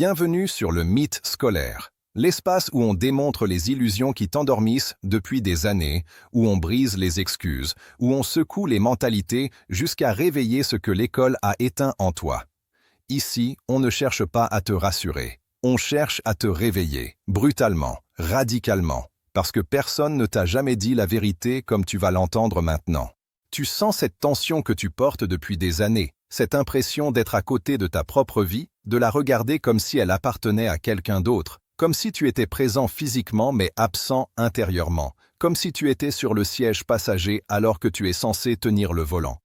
Bienvenue sur le mythe scolaire, l'espace où on démontre les illusions qui t'endormissent depuis des années, où on brise les excuses, où on secoue les mentalités jusqu'à réveiller ce que l'école a éteint en toi. Ici, on ne cherche pas à te rassurer, on cherche à te réveiller, brutalement, radicalement, parce que personne ne t'a jamais dit la vérité comme tu vas l'entendre maintenant. Tu sens cette tension que tu portes depuis des années, cette impression d'être à côté de ta propre vie, de la regarder comme si elle appartenait à quelqu'un d'autre, comme si tu étais présent physiquement mais absent intérieurement, comme si tu étais sur le siège passager alors que tu es censé tenir le volant.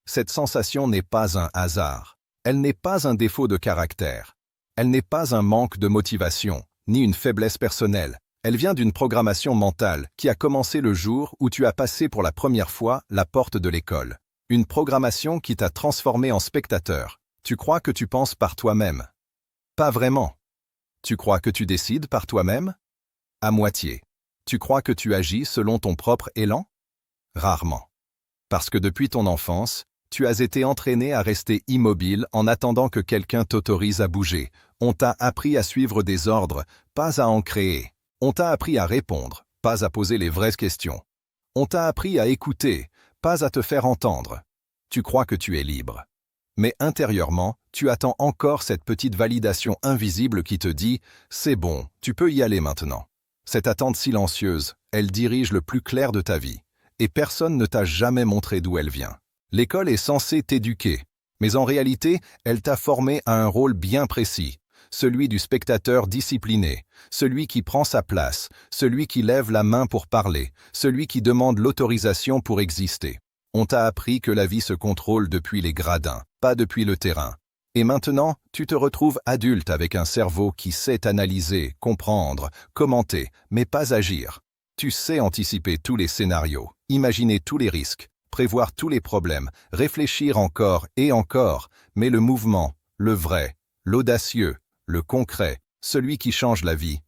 Cette sensation n'est pas un hasard, elle n'est pas un défaut de caractère, elle n'est pas un manque de motivation, ni une faiblesse personnelle. Elle vient d'une programmation mentale qui a commencé le jour où tu as passé pour la première fois la porte de l'école. Une programmation qui t'a transformé en spectateur. Tu crois que tu penses par toi-même. Pas vraiment. Tu crois que tu décides par toi-même? À moitié. Tu crois que tu agis selon ton propre élan? Rarement. Parce que depuis ton enfance, tu as été entraîné à rester immobile en attendant que quelqu'un t'autorise à bouger. On t'a appris à suivre des ordres, pas à en créer. On t'a appris à répondre, pas à poser les vraies questions. On t'a appris à écouter, pas à te faire entendre. Tu crois que tu es libre. Mais intérieurement, tu attends encore cette petite validation invisible qui te dit « c'est bon, tu peux y aller maintenant ». Cette attente silencieuse, elle dirige le plus clair de ta vie. Et personne ne t'a jamais montré d'où elle vient. L'école est censée t'éduquer, mais en réalité, elle t'a formé à un rôle bien précis. Celui du spectateur discipliné, celui qui prend sa place, celui qui lève la main pour parler, celui qui demande l'autorisation pour exister. On t'a appris que la vie se contrôle depuis les gradins, pas depuis le terrain. Et maintenant, tu te retrouves adulte avec un cerveau qui sait analyser, comprendre, commenter, mais pas agir. Tu sais anticiper tous les scénarios, imaginer tous les risques, prévoir tous les problèmes, réfléchir encore et encore, mais le mouvement, le vrai, l'audacieux, le concret, celui qui change la vie,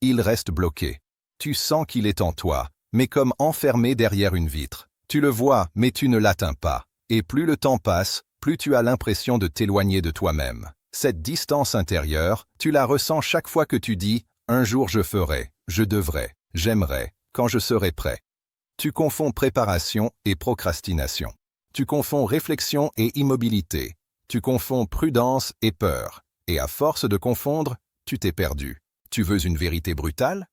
il reste bloqué. Tu sens qu'il est en toi, mais comme enfermé derrière une vitre. Tu le vois, mais tu ne l'atteins pas. Et plus le temps passe, plus tu as l'impression de t'éloigner de toi-même. Cette distance intérieure, tu la ressens chaque fois que tu dis « un jour je ferai, je devrais, j'aimerais, quand je serai prêt ». Tu confonds préparation et procrastination. Tu confonds réflexion et immobilité. Tu confonds prudence et peur. Et à force de confondre, tu t'es perdu. Tu veux une vérité brutale?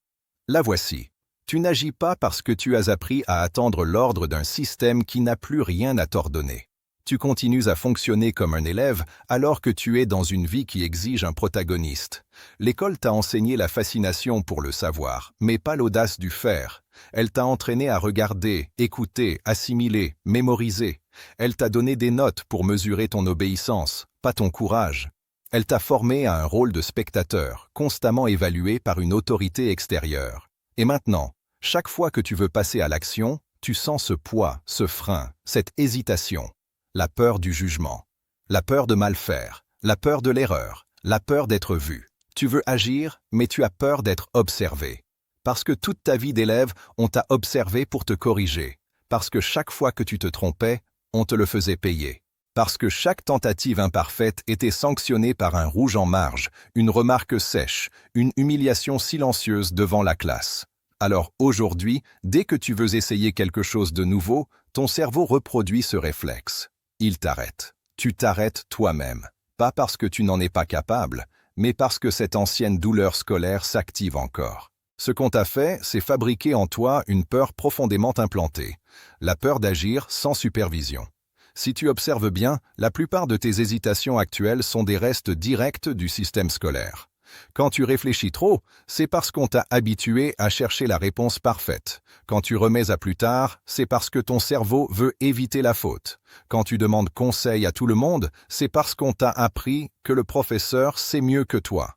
La voici. Tu n'agis pas parce que tu as appris à attendre l'ordre d'un système qui n'a plus rien à t'ordonner. Tu continues à fonctionner comme un élève alors que tu es dans une vie qui exige un protagoniste. L'école t'a enseigné la fascination pour le savoir, mais pas l'audace du faire. Elle t'a entraîné à regarder, écouter, assimiler, mémoriser. Elle t'a donné des notes pour mesurer ton obéissance, pas ton courage. Elle t'a formé à un rôle de spectateur, constamment évalué par une autorité extérieure. Et maintenant, chaque fois que tu veux passer à l'action, tu sens ce poids, ce frein, cette hésitation. La peur du jugement, la peur de mal faire, la peur de l'erreur, la peur d'être vu. Tu veux agir, mais tu as peur d'être observé. Parce que toute ta vie d'élève, on t'a observé pour te corriger. Parce que chaque fois que tu te trompais, on te le faisait payer. Parce que chaque tentative imparfaite était sanctionnée par un rouge en marge, une remarque sèche, une humiliation silencieuse devant la classe. Alors aujourd'hui, dès que tu veux essayer quelque chose de nouveau, ton cerveau reproduit ce réflexe. Il t'arrête. Tu t'arrêtes toi-même. Pas parce que tu n'en es pas capable, mais parce que cette ancienne douleur scolaire s'active encore. Ce qu'on t'a fait, c'est fabriquer en toi une peur profondément implantée. La peur d'agir sans supervision. Si tu observes bien, la plupart de tes hésitations actuelles sont des restes directs du système scolaire. Quand tu réfléchis trop, c'est parce qu'on t'a habitué à chercher la réponse parfaite. Quand tu remets à plus tard, c'est parce que ton cerveau veut éviter la faute. Quand tu demandes conseil à tout le monde, c'est parce qu'on t'a appris que le professeur sait mieux que toi.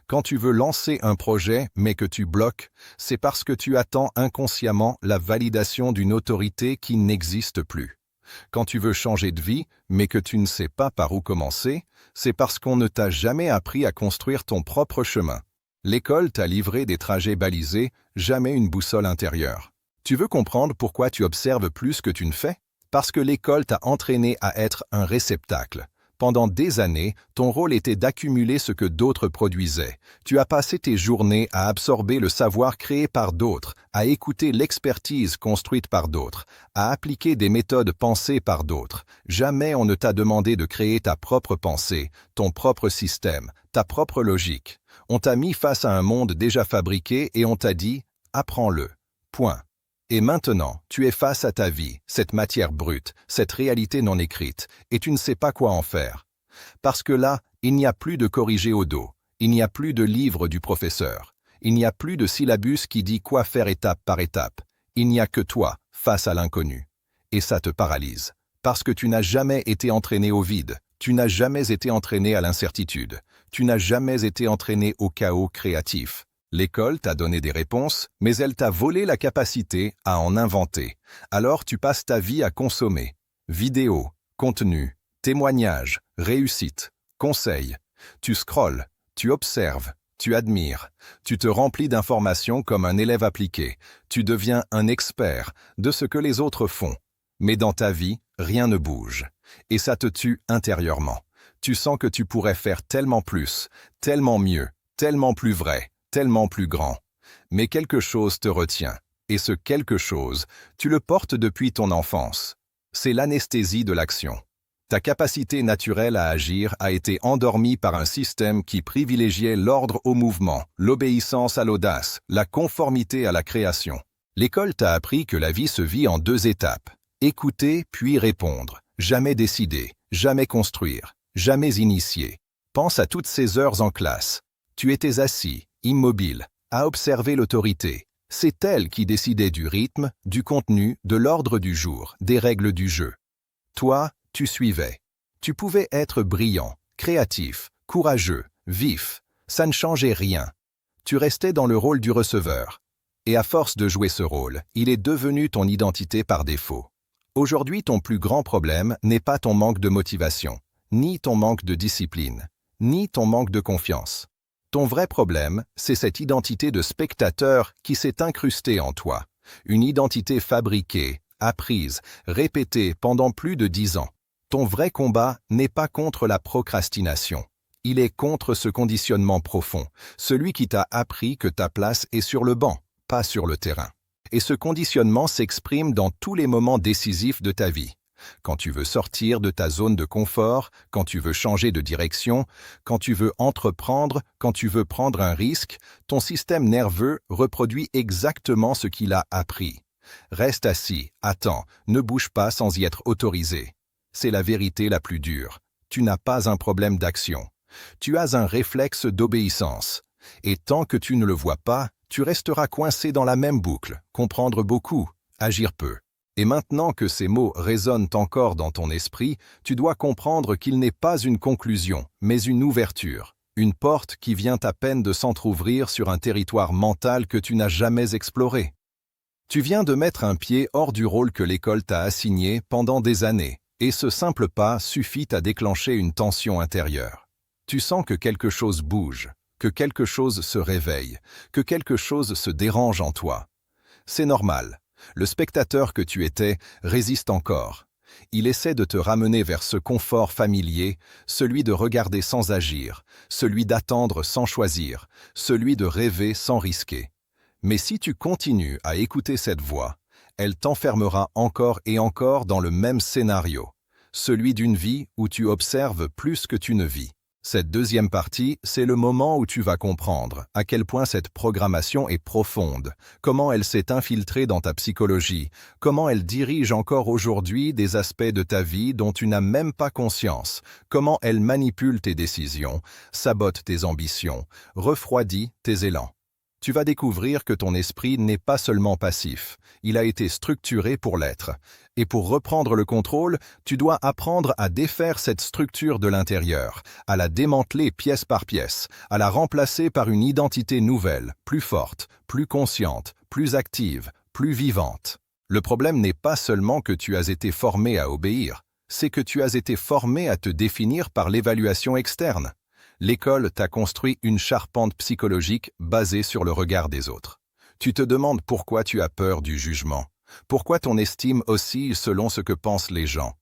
Quand tu veux lancer un projet mais que tu bloques, c'est parce que tu attends inconsciemment la validation d'une autorité qui n'existe plus. Quand tu veux changer de vie, mais que tu ne sais pas par où commencer, c'est parce qu'on ne t'a jamais appris à construire ton propre chemin. L'école t'a livré des trajets balisés, jamais une boussole intérieure. Tu veux comprendre pourquoi tu observes plus que tu ne fais? Parce que l'école t'a entraîné à être un réceptacle, Pendant des années, ton rôle était d'accumuler ce que d'autres produisaient. Tu as passé tes journées à absorber le savoir créé par d'autres, à écouter l'expertise construite par d'autres, à appliquer des méthodes pensées par d'autres. Jamais on ne t'a demandé de créer ta propre pensée, ton propre système, ta propre logique. On t'a mis face à un monde déjà fabriqué et on t'a dit « apprends-le ». Point. Et maintenant, tu es face à ta vie, cette matière brute, cette réalité non écrite, et tu ne sais pas quoi en faire. Parce que là, il n'y a plus de corrigé au dos, il n'y a plus de livre du professeur, il n'y a plus de syllabus qui dit quoi faire étape par étape, il n'y a que toi, face à l'inconnu. Et ça te paralyse. Parce que tu n'as jamais été entraîné au vide, tu n'as jamais été entraîné à l'incertitude, tu n'as jamais été entraîné au chaos créatif. L'école t'a donné des réponses, mais elle t'a volé la capacité à en inventer. Alors tu passes ta vie à consommer. Vidéos, contenus, témoignages, réussites, conseils. Tu scrolles, tu observes, tu admires. Tu te remplis d'informations comme un élève appliqué. Tu deviens un expert de ce que les autres font. Mais dans ta vie, rien ne bouge. Et ça te tue intérieurement. Tu sens que tu pourrais faire tellement plus, tellement mieux, tellement plus vrai, tellement plus grand. Mais quelque chose te retient. Et ce quelque chose, tu le portes depuis ton enfance. C'est l'anesthésie de l'action. Ta capacité naturelle à agir a été endormie par un système qui privilégiait l'ordre au mouvement, l'obéissance à l'audace, la conformité à la création. L'école t'a appris que la vie se vit en 2 étapes. Écouter puis répondre. Jamais décider, jamais construire, jamais initier. Pense à toutes ces heures en classe. Tu étais assis, immobile, à observer l'autorité. C'est elle qui décidait du rythme, du contenu, de l'ordre du jour, des règles du jeu. Toi, tu suivais. Tu pouvais être brillant, créatif, courageux, vif. Ça ne changeait rien. Tu restais dans le rôle du receveur. Et à force de jouer ce rôle, il est devenu ton identité par défaut. Aujourd'hui, ton plus grand problème n'est pas ton manque de motivation, ni ton manque de discipline, ni ton manque de confiance. Ton vrai problème, c'est cette identité de spectateur qui s'est incrustée en toi. Une identité fabriquée, apprise, répétée pendant plus de 10 ans. Ton vrai combat n'est pas contre la procrastination. Il est contre ce conditionnement profond, celui qui t'a appris que ta place est sur le banc, pas sur le terrain. Et ce conditionnement s'exprime dans tous les moments décisifs de ta vie. Quand tu veux sortir de ta zone de confort, quand tu veux changer de direction, quand tu veux entreprendre, quand tu veux prendre un risque, ton système nerveux reproduit exactement ce qu'il a appris. Reste assis, attends, ne bouge pas sans y être autorisé. C'est la vérité la plus dure. Tu n'as pas un problème d'action. Tu as un réflexe d'obéissance. Et tant que tu ne le vois pas, tu resteras coincé dans la même boucle, comprendre beaucoup, agir peu. Et maintenant que ces mots résonnent encore dans ton esprit, tu dois comprendre qu'il n'est pas une conclusion, mais une ouverture, une porte qui vient à peine de s'entr'ouvrir sur un territoire mental que tu n'as jamais exploré. Tu viens de mettre un pied hors du rôle que l'école t'a assigné pendant des années, et ce simple pas suffit à déclencher une tension intérieure. Tu sens que quelque chose bouge, que quelque chose se réveille, que quelque chose se dérange en toi. C'est normal. Le spectateur que tu étais résiste encore. Il essaie de te ramener vers ce confort familier, celui de regarder sans agir, celui d'attendre sans choisir, celui de rêver sans risquer. Mais si tu continues à écouter cette voix, elle t'enfermera encore et encore dans le même scénario, celui d'une vie où tu observes plus que tu ne vis. Cette deuxième partie, c'est le moment où tu vas comprendre à quel point cette programmation est profonde, comment elle s'est infiltrée dans ta psychologie, comment elle dirige encore aujourd'hui des aspects de ta vie dont tu n'as même pas conscience, comment elle manipule tes décisions, sabote tes ambitions, refroidit tes élans. Tu vas découvrir que ton esprit n'est pas seulement passif, il a été structuré pour l'être. Et pour reprendre le contrôle, tu dois apprendre à défaire cette structure de l'intérieur, à la démanteler pièce par pièce, à la remplacer par une identité nouvelle, plus forte, plus consciente, plus active, plus vivante. Le problème n'est pas seulement que tu as été formé à obéir, c'est que tu as été formé à te définir par l'évaluation externe. L'école t'a construit une charpente psychologique basée sur le regard des autres. Tu te demandes pourquoi tu as peur du jugement, pourquoi ton estime oscille selon ce que pensent les gens,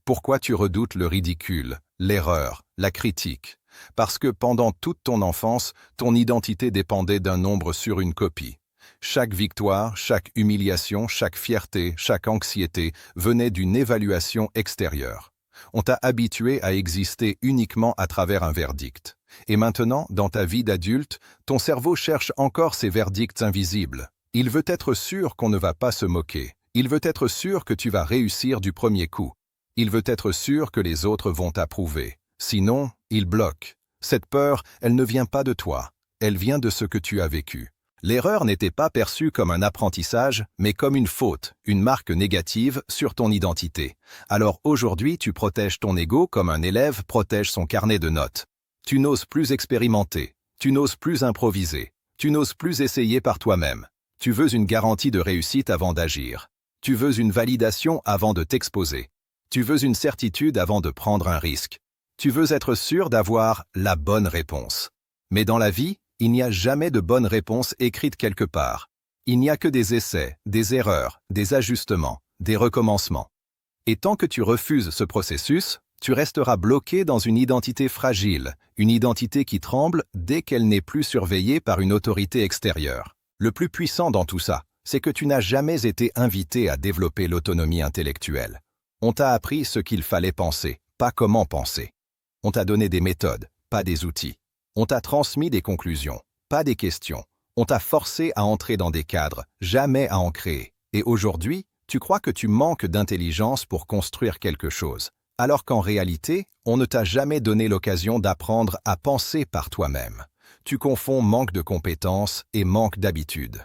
pourquoi tu redoutes le ridicule, l'erreur, la critique. Parce que pendant toute ton enfance, ton identité dépendait d'un nombre sur une copie. Chaque victoire, chaque humiliation, chaque fierté, chaque anxiété venait d'une évaluation extérieure. On t'a habitué à exister uniquement à travers un verdict. Et maintenant, dans ta vie d'adulte, ton cerveau cherche encore ces verdicts invisibles. Il veut être sûr qu'on ne va pas se moquer. Il veut être sûr que tu vas réussir du premier coup. Il veut être sûr que les autres vont t'approuver. Sinon, il bloque. Cette peur, elle ne vient pas de toi. Elle vient de ce que tu as vécu. L'erreur n'était pas perçue comme un apprentissage, mais comme une faute, une marque négative sur ton identité. Alors aujourd'hui, tu protèges ton ego comme un élève protège son carnet de notes. Tu n'oses plus expérimenter. Tu n'oses plus improviser. Tu n'oses plus essayer par toi-même. Tu veux une garantie de réussite avant d'agir. Tu veux une validation avant de t'exposer. Tu veux une certitude avant de prendre un risque. Tu veux être sûr d'avoir la bonne réponse. Mais dans la vie, il n'y a jamais de bonne réponse écrite quelque part. Il n'y a que des essais, des erreurs, des ajustements, des recommencements. Et tant que tu refuses ce processus, tu resteras bloqué dans une identité fragile, une identité qui tremble dès qu'elle n'est plus surveillée par une autorité extérieure. Le plus puissant dans tout ça, c'est que tu n'as jamais été invité à développer l'autonomie intellectuelle. On t'a appris ce qu'il fallait penser, pas comment penser. On t'a donné des méthodes, pas des outils. On t'a transmis des conclusions, pas des questions. On t'a forcé à entrer dans des cadres, jamais à en créer. Et aujourd'hui, tu crois que tu manques d'intelligence pour construire quelque chose, alors qu'en réalité, on ne t'a jamais donné l'occasion d'apprendre à penser par toi-même. Tu confonds manque de compétences et manque d'habitude.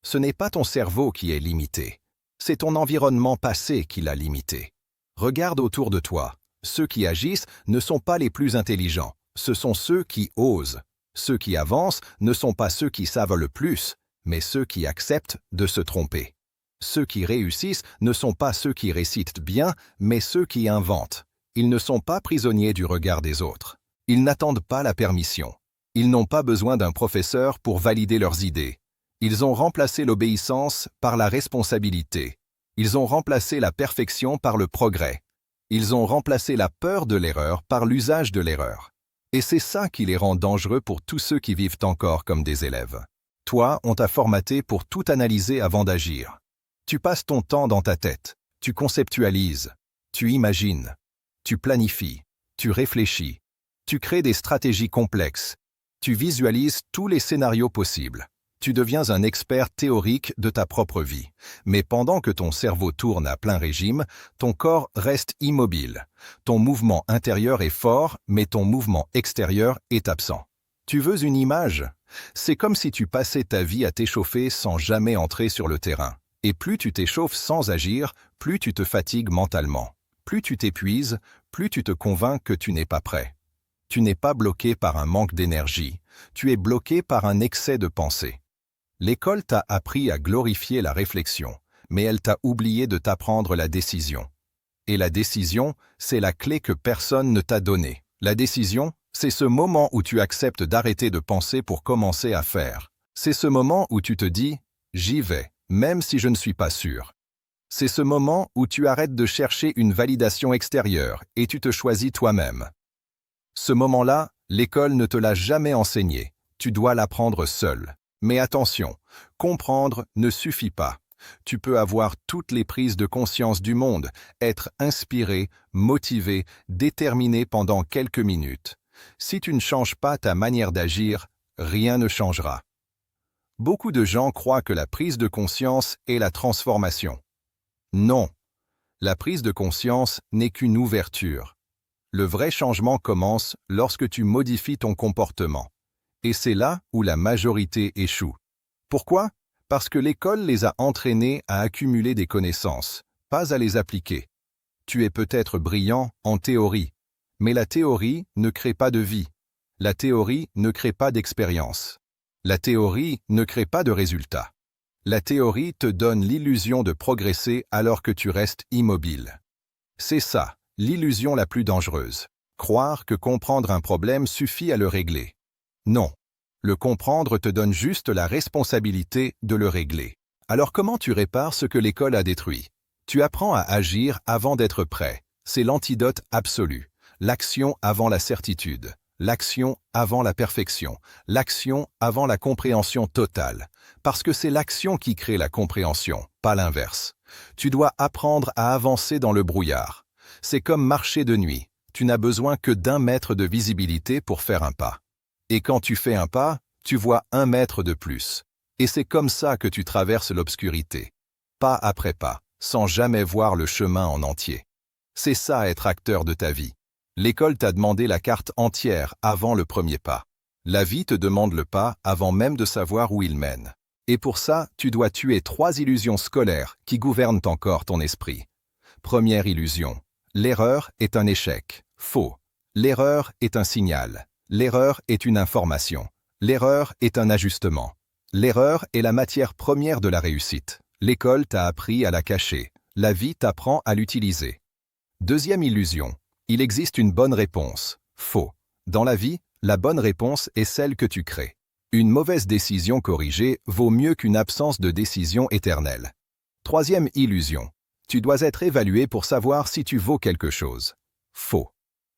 Ce n'est pas ton cerveau qui est limité, c'est ton environnement passé qui l'a limité. Regarde autour de toi. Ceux qui agissent ne sont pas les plus intelligents, ce sont ceux qui osent. Ceux qui avancent ne sont pas ceux qui savent le plus, mais ceux qui acceptent de se tromper. Ceux qui réussissent ne sont pas ceux qui récitent bien, mais ceux qui inventent. Ils ne sont pas prisonniers du regard des autres. Ils n'attendent pas la permission. Ils n'ont pas besoin d'un professeur pour valider leurs idées. Ils ont remplacé l'obéissance par la responsabilité. Ils ont remplacé la perfection par le progrès. Ils ont remplacé la peur de l'erreur par l'usage de l'erreur. Et c'est ça qui les rend dangereux pour tous ceux qui vivent encore comme des élèves. Toi, on t'a formaté pour tout analyser avant d'agir. Tu passes ton temps dans ta tête. Tu conceptualises. Tu imagines. Tu planifies. Tu réfléchis. Tu crées des stratégies complexes. Tu visualises tous les scénarios possibles. Tu deviens un expert théorique de ta propre vie. Mais pendant que ton cerveau tourne à plein régime, ton corps reste immobile. Ton mouvement intérieur est fort, mais ton mouvement extérieur est absent. Tu veux une image? C'est comme si tu passais ta vie à t'échauffer sans jamais entrer sur le terrain. Et plus tu t'échauffes sans agir, plus tu te fatigues mentalement. Plus tu t'épuises, plus tu te convaincs que tu n'es pas prêt. Tu n'es pas bloqué par un manque d'énergie, tu es bloqué par un excès de pensée. L'école t'a appris à glorifier la réflexion, mais elle t'a oublié de t'apprendre la décision. Et la décision, c'est la clé que personne ne t'a donnée. La décision, c'est ce moment où tu acceptes d'arrêter de penser pour commencer à faire. C'est ce moment où tu te dis « j'y vais », même si je ne suis pas sûr. C'est ce moment où tu arrêtes de chercher une validation extérieure et tu te choisis toi-même. Ce moment-là, l'école ne te l'a jamais enseigné. Tu dois l'apprendre seul. Mais attention, comprendre ne suffit pas. Tu peux avoir toutes les prises de conscience du monde, être inspiré, motivé, déterminé pendant quelques minutes. Si tu ne changes pas ta manière d'agir, rien ne changera. Beaucoup de gens croient que la prise de conscience est la transformation. Non, la prise de conscience n'est qu'une ouverture. Le vrai changement commence lorsque tu modifies ton comportement. Et c'est là où la majorité échoue. Pourquoi? Parce que l'école les a entraînés à accumuler des connaissances, pas à les appliquer. Tu es peut-être brillant en théorie, mais la théorie ne crée pas de vie. La théorie ne crée pas d'expérience. La théorie ne crée pas de résultats. La théorie te donne l'illusion de progresser alors que tu restes immobile. C'est ça, l'illusion la plus dangereuse. Croire que comprendre un problème suffit à le régler. Non. Le comprendre te donne juste la responsabilité de le régler. Alors comment tu répares ce que l'école a détruit? Tu apprends à agir avant d'être prêt. C'est l'antidote absolu. L'action avant la certitude. L'action avant la perfection. L'action avant la compréhension totale. Parce que c'est l'action qui crée la compréhension, pas l'inverse. Tu dois apprendre à avancer dans le brouillard. C'est comme marcher de nuit. Tu n'as besoin que d'1 mètre de visibilité pour faire un pas. Et quand tu fais un pas, tu vois 1 mètre de plus. Et c'est comme ça que tu traverses l'obscurité. Pas après pas, sans jamais voir le chemin en entier. C'est ça être acteur de ta vie. L'école t'a demandé la carte entière avant le premier pas. La vie te demande le pas avant même de savoir où il mène. Et pour ça, tu dois tuer 3 illusions scolaires qui gouvernent encore ton esprit. Première illusion. L'erreur est un échec. Faux. L'erreur est un signal. L'erreur est une information. L'erreur est un ajustement. L'erreur est la matière première de la réussite. L'école t'a appris à la cacher. La vie t'apprend à l'utiliser. Deuxième illusion. Il existe une bonne réponse. Faux. Dans la vie, la bonne réponse est celle que tu crées. Une mauvaise décision corrigée vaut mieux qu'une absence de décision éternelle. Troisième illusion. Tu dois être évalué pour savoir si tu vaux quelque chose. Faux.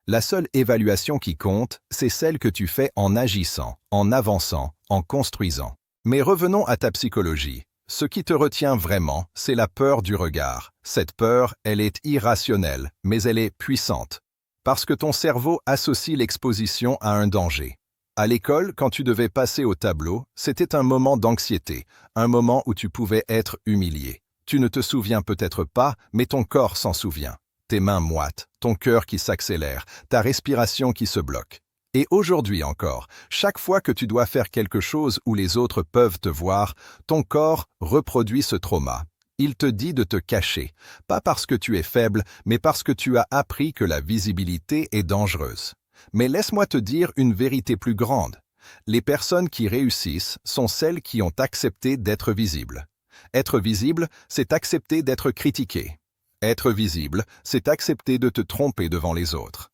La seule évaluation qui compte, c'est celle que tu fais en agissant, en avançant, en construisant. Mais revenons à ta psychologie. Ce qui te retient vraiment, c'est la peur du regard. Cette peur, elle est irrationnelle, mais elle est puissante. Parce que ton cerveau associe l'exposition à un danger. À l'école, quand tu devais passer au tableau, c'était un moment d'anxiété, un moment où tu pouvais être humilié. Tu ne te souviens peut-être pas, mais ton corps s'en souvient. Tes mains moites, ton cœur qui s'accélère, ta respiration qui se bloque. Et aujourd'hui encore, chaque fois que tu dois faire quelque chose où les autres peuvent te voir, ton corps reproduit ce trauma. Il te dit de te cacher, pas parce que tu es faible, mais parce que tu as appris que la visibilité est dangereuse. Mais laisse-moi te dire une vérité plus grande. Les personnes qui réussissent sont celles qui ont accepté d'être visibles. Être visible, c'est accepter d'être critiqué. Être visible, c'est accepter de te tromper devant les autres.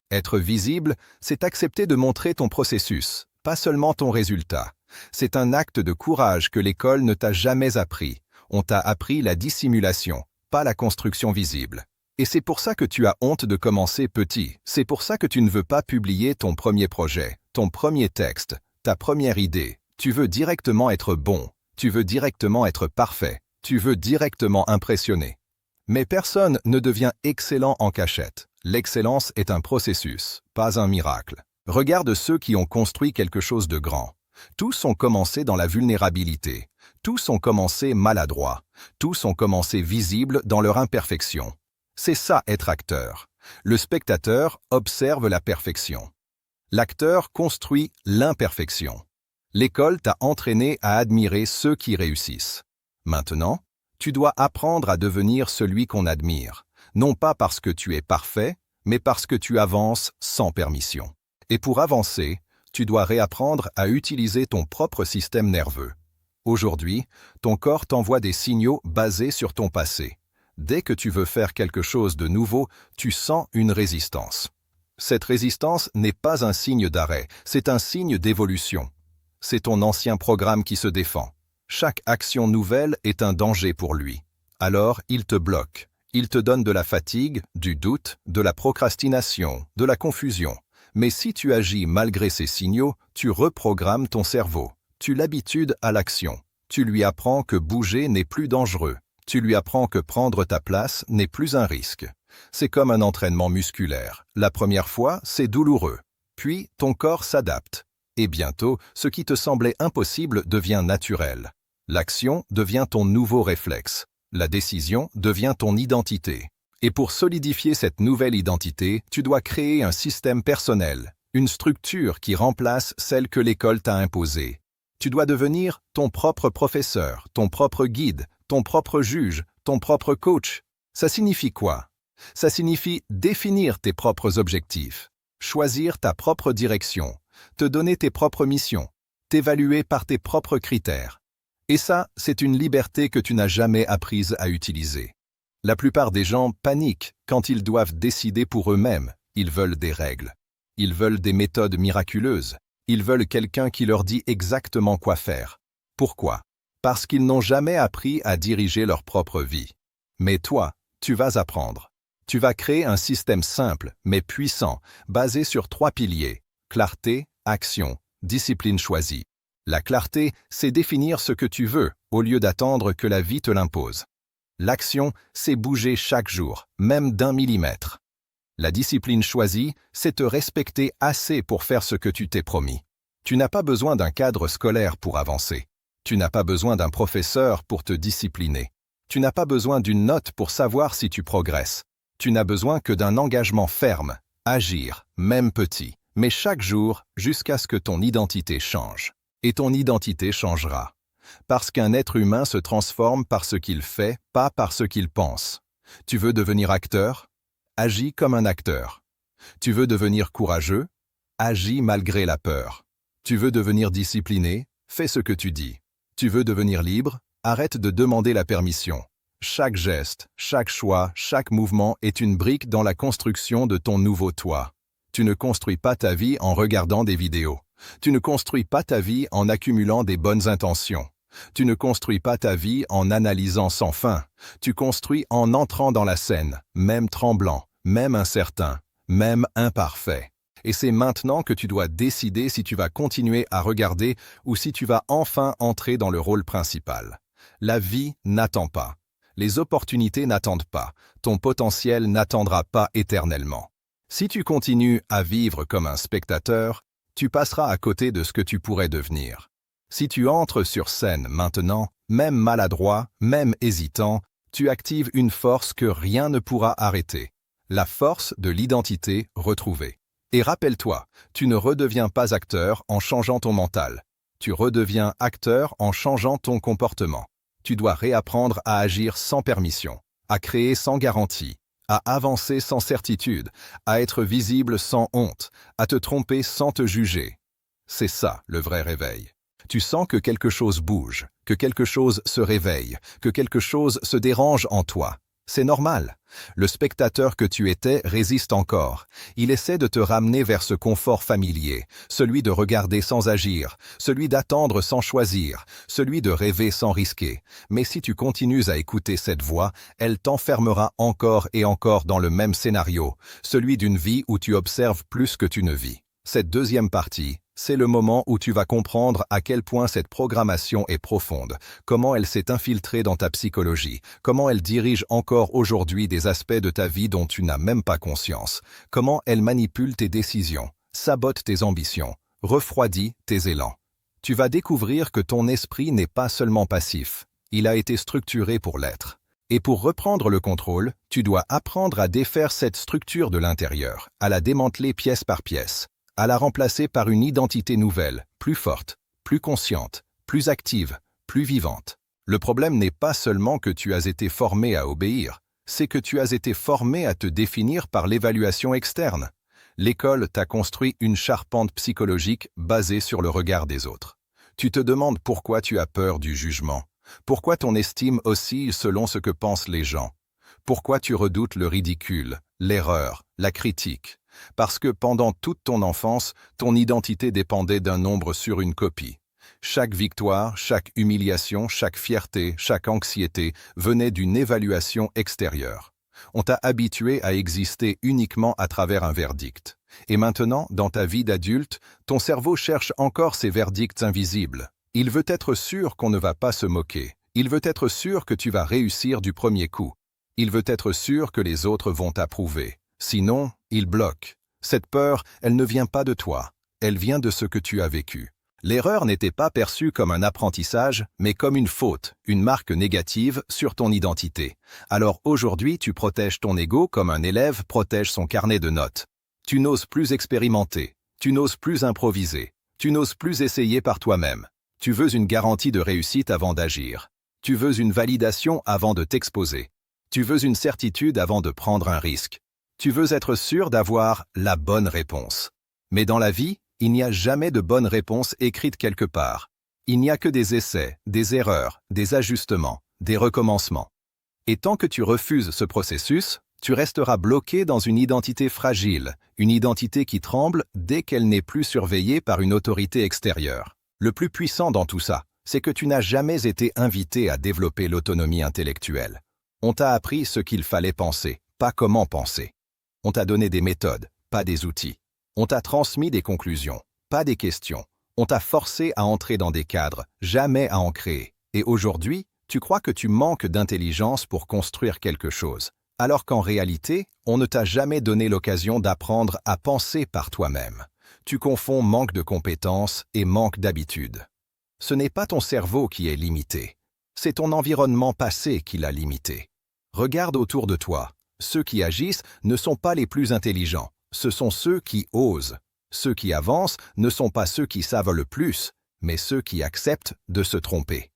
Être visible, c'est accepter de montrer ton processus, pas seulement ton résultat. C'est un acte de courage que l'école ne t'a jamais appris. On t'a appris la dissimulation, pas la construction visible. Et c'est pour ça que tu as honte de commencer petit. C'est pour ça que tu ne veux pas publier ton premier projet, ton premier texte, ta première idée. Tu veux directement être bon. Tu veux directement être parfait. Tu veux directement impressionner. Mais personne ne devient excellent en cachette. L'excellence est un processus, pas un miracle. Regarde ceux qui ont construit quelque chose de grand. Tous ont commencé dans la vulnérabilité. Tous ont commencé maladroits. Tous ont commencé visibles dans leur imperfection. C'est ça être acteur. Le spectateur observe la perfection. L'acteur construit l'imperfection. L'école t'a entraîné à admirer ceux qui réussissent. Maintenant, tu dois apprendre à devenir celui qu'on admire. Non pas parce que tu es parfait, mais parce que tu avances sans permission. Et pour avancer, tu dois réapprendre à utiliser ton propre système nerveux. Aujourd'hui, ton corps t'envoie des signaux basés sur ton passé. Dès que tu veux faire quelque chose de nouveau, tu sens une résistance. Cette résistance n'est pas un signe d'arrêt, c'est un signe d'évolution. C'est ton ancien programme qui se défend. Chaque action nouvelle est un danger pour lui. Alors, il te bloque. Il te donne de la fatigue, du doute, de la procrastination, de la confusion. Mais si tu agis malgré ces signaux, tu reprogrammes ton cerveau. Tu l'habitudes à l'action. Tu lui apprends que bouger n'est plus dangereux. Tu lui apprends que prendre ta place n'est plus un risque. C'est comme un entraînement musculaire. La première fois, c'est douloureux. Puis, ton corps s'adapte. Et bientôt, ce qui te semblait impossible devient naturel. L'action devient ton nouveau réflexe. La décision devient ton identité. Et pour solidifier cette nouvelle identité, tu dois créer un système personnel, une structure qui remplace celle que l'école t'a imposée. Tu dois devenir ton propre professeur, ton propre guide, ton propre juge, ton propre coach. Ça signifie quoi? Ça signifie définir tes propres objectifs, choisir ta propre direction, te donner tes propres missions, t'évaluer par tes propres critères. Et ça, c'est une liberté que tu n'as jamais apprise à utiliser. La plupart des gens paniquent quand ils doivent décider pour eux-mêmes. Ils veulent des règles. Ils veulent des méthodes miraculeuses. Ils veulent quelqu'un qui leur dit exactement quoi faire. Pourquoi? Parce qu'ils n'ont jamais appris à diriger leur propre vie. Mais toi, tu vas apprendre. Tu vas créer un système simple, mais puissant, basé sur 3 piliers: clarté, action, discipline choisie. La clarté, c'est définir ce que tu veux, au lieu d'attendre que la vie te l'impose. L'action, c'est bouger chaque jour, même d'1 millimètre. La discipline choisie, c'est te respecter assez pour faire ce que tu t'es promis. Tu n'as pas besoin d'un cadre scolaire pour avancer. Tu n'as pas besoin d'un professeur pour te discipliner. Tu n'as pas besoin d'une note pour savoir si tu progresses. Tu n'as besoin que d'un engagement ferme, agir, même petit, mais chaque jour, jusqu'à ce que ton identité change. Et ton identité changera. Parce qu'un être humain se transforme par ce qu'il fait, pas par ce qu'il pense. Tu veux devenir acteur? Agis comme un acteur. Tu veux devenir courageux? Agis malgré la peur. Tu veux devenir discipliné? Fais ce que tu dis. Tu veux devenir libre? Arrête de demander la permission. Chaque geste, chaque choix, chaque mouvement est une brique dans la construction de ton nouveau toi. Tu ne construis pas ta vie en regardant des vidéos. Tu ne construis pas ta vie en accumulant des bonnes intentions. Tu ne construis pas ta vie en analysant sans fin. Tu construis en entrant dans la scène, même tremblant, même incertain, même imparfait. Et c'est maintenant que tu dois décider si tu vas continuer à regarder ou si tu vas enfin entrer dans le rôle principal. La vie n'attend pas. Les opportunités n'attendent pas. Ton potentiel n'attendra pas éternellement. Si tu continues à vivre comme un spectateur, tu passeras à côté de ce que tu pourrais devenir. Si tu entres sur scène maintenant, même maladroit, même hésitant, tu actives une force que rien ne pourra arrêter. La force de l'identité retrouvée. Et rappelle-toi, tu ne redeviens pas acteur en changeant ton mental. Tu redeviens acteur en changeant ton comportement. Tu dois réapprendre à agir sans permission, à créer sans garantie, à avancer sans certitude, à être visible sans honte, à te tromper sans te juger. C'est ça le vrai réveil. Tu sens que quelque chose bouge, que quelque chose se réveille, que quelque chose se dérange en toi. C'est normal. Le spectateur que tu étais résiste encore. Il essaie de te ramener vers ce confort familier, celui de regarder sans agir, celui d'attendre sans choisir, celui de rêver sans risquer. Mais si tu continues à écouter cette voix, elle t'enfermera encore et encore dans le même scénario, celui d'une vie où tu observes plus que tu ne vis. Cette deuxième partie, c'est le moment où tu vas comprendre à quel point cette programmation est profonde, comment elle s'est infiltrée dans ta psychologie, comment elle dirige encore aujourd'hui des aspects de ta vie dont tu n'as même pas conscience, comment elle manipule tes décisions, sabote tes ambitions, refroidit tes élans. Tu vas découvrir que ton esprit n'est pas seulement passif, il a été structuré pour l'être. Et pour reprendre le contrôle, tu dois apprendre à défaire cette structure de l'intérieur, à la démanteler pièce par pièce, à la remplacer par une identité nouvelle, plus forte, plus consciente, plus active, plus vivante. Le problème n'est pas seulement que tu as été formé à obéir, c'est que tu as été formé à te définir par l'évaluation externe. L'école t'a construit une charpente psychologique basée sur le regard des autres. Tu te demandes pourquoi tu as peur du jugement, pourquoi ton estime oscille selon ce que pensent les gens, pourquoi tu redoutes le ridicule, l'erreur, la critique. Parce que pendant toute ton enfance, ton identité dépendait d'un nombre sur une copie. Chaque victoire, chaque humiliation, chaque fierté, chaque anxiété venait d'une évaluation extérieure. On t'a habitué à exister uniquement à travers un verdict. Et maintenant, dans ta vie d'adulte, ton cerveau cherche encore ces verdicts invisibles. Il veut être sûr qu'on ne va pas se moquer. Il veut être sûr que tu vas réussir du premier coup. Il veut être sûr que les autres vont t'approuver. Sinon, il bloque. Cette peur, elle ne vient pas de toi. Elle vient de ce que tu as vécu. L'erreur n'était pas perçue comme un apprentissage, mais comme une faute, une marque négative sur ton identité. Alors aujourd'hui, tu protèges ton ego comme un élève protège son carnet de notes. Tu n'oses plus expérimenter. Tu n'oses plus improviser. Tu n'oses plus essayer par toi-même. Tu veux une garantie de réussite avant d'agir. Tu veux une validation avant de t'exposer. Tu veux une certitude avant de prendre un risque. Tu veux être sûr d'avoir la bonne réponse. Mais dans la vie, il n'y a jamais de bonne réponse écrite quelque part. Il n'y a que des essais, des erreurs, des ajustements, des recommencements. Et tant que tu refuses ce processus, tu resteras bloqué dans une identité fragile, une identité qui tremble dès qu'elle n'est plus surveillée par une autorité extérieure. Le plus puissant dans tout ça, c'est que tu n'as jamais été invité à développer l'autonomie intellectuelle. On t'a appris ce qu'il fallait penser, pas comment penser. On t'a donné des méthodes, pas des outils. On t'a transmis des conclusions, pas des questions. On t'a forcé à entrer dans des cadres, jamais à en créer. Et aujourd'hui, tu crois que tu manques d'intelligence pour construire quelque chose, alors qu'en réalité, on ne t'a jamais donné l'occasion d'apprendre à penser par toi-même. Tu confonds manque de compétences et manque d'habitude. Ce n'est pas ton cerveau qui est limité, c'est ton environnement passé qui l'a limité. Regarde autour de toi. Ceux qui agissent ne sont pas les plus intelligents, ce sont ceux qui osent. Ceux qui avancent ne sont pas ceux qui savent le plus, mais ceux qui acceptent de se tromper.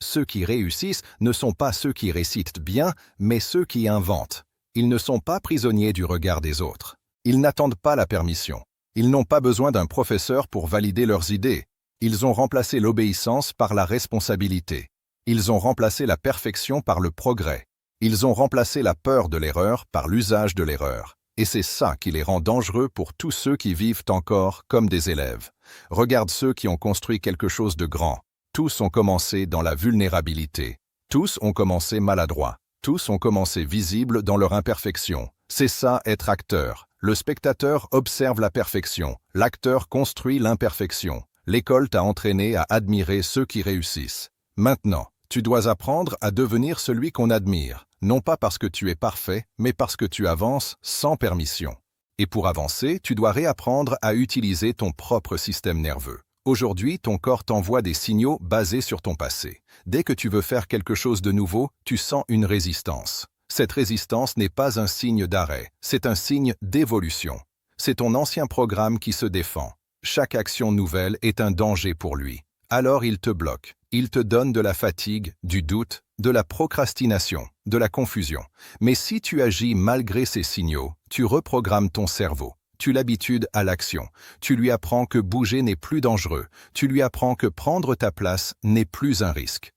Ceux qui réussissent ne sont pas ceux qui récitent bien, mais ceux qui inventent. Ils ne sont pas prisonniers du regard des autres. Ils n'attendent pas la permission. Ils n'ont pas besoin d'un professeur pour valider leurs idées. Ils ont remplacé l'obéissance par la responsabilité. Ils ont remplacé la perfection par le progrès. Ils ont remplacé la peur de l'erreur par l'usage de l'erreur. Et c'est ça qui les rend dangereux pour tous ceux qui vivent encore comme des élèves. Regarde ceux qui ont construit quelque chose de grand. Tous ont commencé dans la vulnérabilité. Tous ont commencé maladroits. Tous ont commencé visibles dans leur imperfection. C'est ça être acteur. Le spectateur observe la perfection. L'acteur construit l'imperfection. L'école t'a entraîné à admirer ceux qui réussissent. Maintenant, tu dois apprendre à devenir celui qu'on admire, non pas parce que tu es parfait, mais parce que tu avances sans permission. Et pour avancer, tu dois réapprendre à utiliser ton propre système nerveux. Aujourd'hui, ton corps t'envoie des signaux basés sur ton passé. Dès que tu veux faire quelque chose de nouveau, tu sens une résistance. Cette résistance n'est pas un signe d'arrêt, c'est un signe d'évolution. C'est ton ancien programme qui se défend. Chaque action nouvelle est un danger pour lui. Alors il te bloque. Il te donne de la fatigue, du doute, de la procrastination, de la confusion. Mais si tu agis malgré ces signaux, tu reprogrammes ton cerveau. Tu l'habitudes à l'action. Tu lui apprends que bouger n'est plus dangereux. Tu lui apprends que prendre ta place n'est plus un risque.